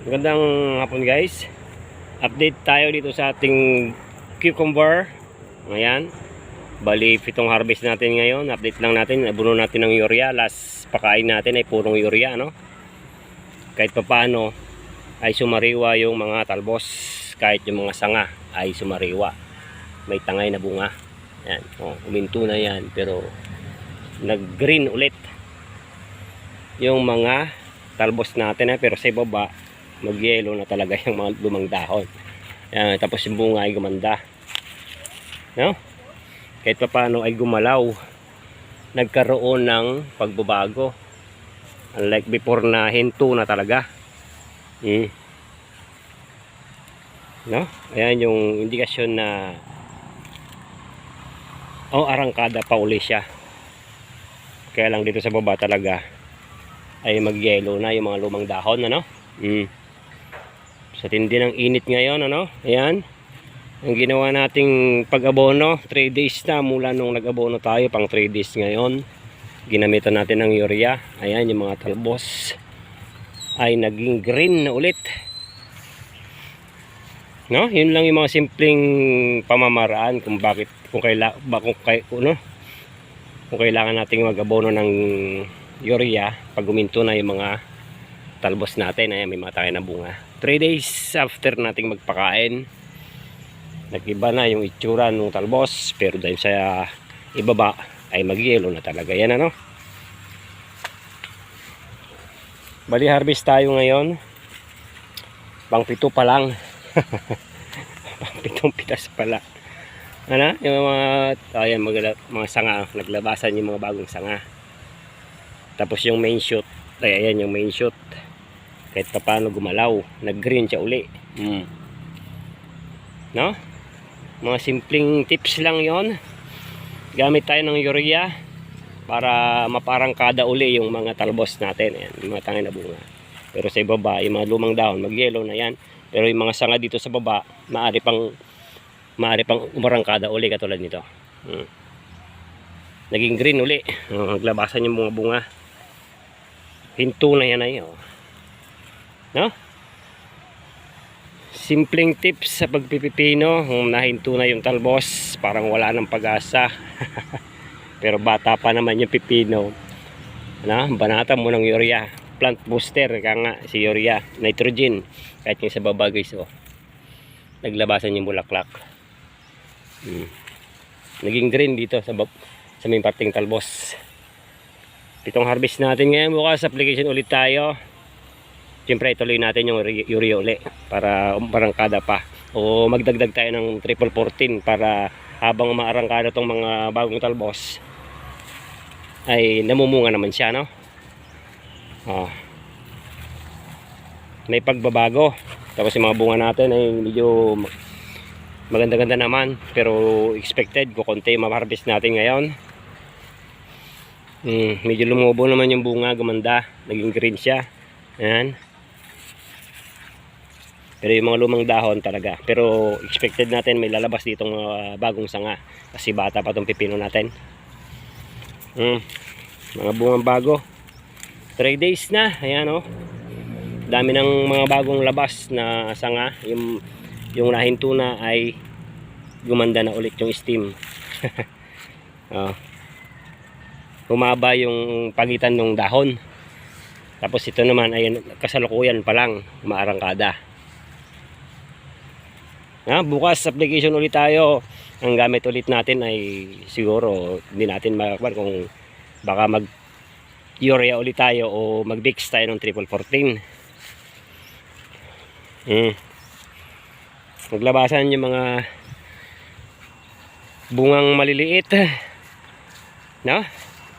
Magandang hapon guys. Update tayo dito sa ating cucumber. Ayan. Bali, 7 harvest natin ngayon. Update lang natin. Abuno natin ng urea. Last pakain natin ay purong urea, no? Kahit papaano ay sumariwa yung mga talbos. Kahit yung mga sanga ay sumariwa. May tangay na bunga. Ayan. Oh, uminto na yan. Pero nag-green ulit yung mga talbos natin, pero sa ibaba mag-yellow na talaga yung mga lumang dahon. Ayan, tapos yung bunga ay gumanda, no? Kahit pa paano ay gumalaw, nagkaroon ng pagbabago, unlike before na hinto na talaga. No? Ayan yung indikasyon na arangkada pa uli siya. Kaya lang dito sa baba talaga ay mag-yellow na yung mga lumang dahon, ano? Sa tindi ng init ngayon, ano? Ayan. Ang ginawa nating pag-abono, 3 days na mula nung nag-abono tayo, pang 3 days ngayon. Ginamitan natin ng urea. Ayan, yung mga talbos ay naging green na ulit. No? Yun lang yung mga simpleng pamamaraan kung bakit, kung kailangan nating mag-abono ng urea pag uminto na yung mga talbos natin. Ayan, may mga tayo na bunga. 3 days after nating magpakain, nag-iba na yung itsura ng talbos, pero dahil sa ibaba ay mag-yellow na talaga yan, ano? Bali, harvest tayo ngayon, pang 7 pa lang. Pang 7 pitas pala, ano? Yung mga ayan, mga sanga, naglabasan yung mga bagong sanga. Tapos yung main shoot, ay ayan yung main shoot, kahit pa paano gumalaw, nag-green siya uli. No? Mga simpleng tips lang yon. Gamit tayo ng urea para maparangkada uli yung mga talbos natin. Ayan, yung mga tangay na bunga. Pero sa ibaba, yung mga lumang dahon, mag-yellow na yan. Pero yung mga sanga dito sa baba, maaari pang umarangkada uli katulad nito. Naging green uli. Naglabasan yung mga bunga. Hinto na yan ay, no? Simpleng tips sa pagpipipino. Kung nahinto na yung talbos, parang wala nang pag-asa. Pero bata pa naman yung pipino, no? Banatan mo ng urea. Plant booster, kaya nga si urea, nitrogen. Kahit yung sa baba guys, naglabasan yung bulaklak. Naging green dito sa may parting talbos. 7 harvest natin ngayon. Bukas application ulit tayo. Siyempre ituloy natin yung urea uli para umarangkada pa, o magdagdag tayo ng triple 14 para habang umaarangkada tong mga bagong talbos ay namumunga naman siya, no? May pagbabago. Tapos yung mga bunga natin ay medyo maganda-ganda naman, pero expected kukunti ma-harvest natin ngayon. Medyo lumubo naman yung bunga, gumanda, naging green siya. Ayan. Pero yung mga lumang dahon talaga, pero expected natin may lalabas ditong bagong sanga kasi bata pa tong pipino natin. Mga bungang bago, 3 days na. Ayan, dami ng mga bagong labas na sanga. Yung nahinto na ay gumanda na ulit yung stem. Humaba yung pagitan ng dahon. Tapos ito naman ay kasalukuyan pa lang umaarangkada. Bukas application ulit tayo. Ang gamit ulit natin ay siguro hindi natin makakuha kung baka mag urea ulit tayo o mag mix tayo ng triple 14. Maglabasan yung mga bungang maliliit, no?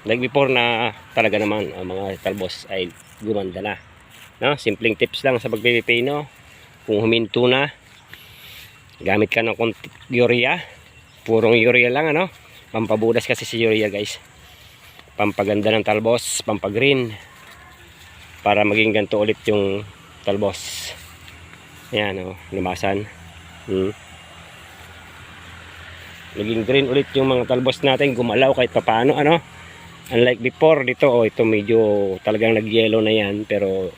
Like before na talaga naman ang mga talbos ay gumanda na, no? Simpleng tips lang sa pagpipino. Kung huminto na, gamit ka ng urea, purong urea lang, ano? Pampabudas kasi si urea guys, pampaganda ng talbos, pampagreen, para maging ganito ulit yung talbos. Ayan, lumasan. Naging green ulit yung mga talbos natin, gumalaw kahit papaano, ano? Unlike before dito, ito medyo talagang nag-yellow na yan, pero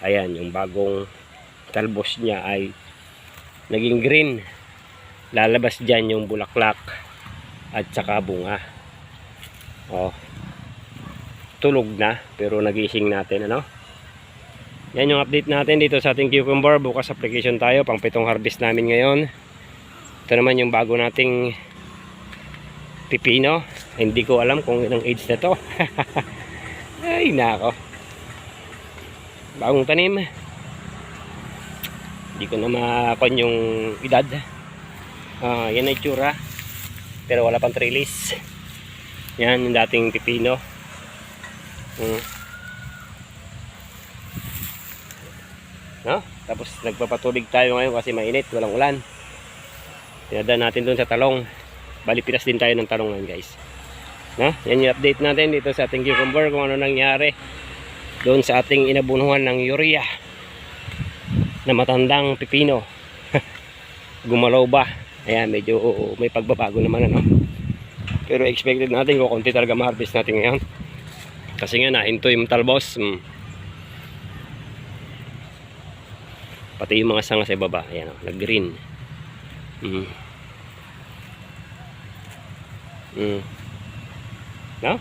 ayan yung bagong talbos niya ay naging green. Lalabas dyan yung bulaklak at saka bunga. Oh, tulog na pero nagising natin, ano. Yan yung update natin dito sa ating cucumber. Bukas application tayo, pang 7 harvest namin ngayon. Ito naman yung bago nating pipino. Hindi ko alam kung ilang age na to. Ay nako, bagong tanim. Hindi ko na makon yung edad. Yan ay tsura, pero wala pang trellis. Yan yung dating pipino. No? Tapos nagpapatubig tayo ngayon kasi mainit, walang ulan. Tinadaan natin doon sa talong. Bali pinas din tayo ng talong ngayon, guys. No? Yan yung update natin dito sa ating cucumber, kung ano nangyari doon sa ating inabunuhan ng urea na matandang pipino. Gumalaw ba? Ayan, medyo may pagbabago naman, ano. Pero expected natin kung konti talaga ma-harvest natin ngayon. Kasi nga nahinto yung talbos. Pati yung mga sanga sa baba, ayan, nag-green. No?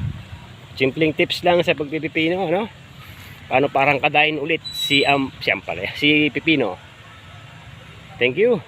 Simpleng tips lang sa pagpipipino, ano? Paano parang kadain ulit si si pipino. Thank you.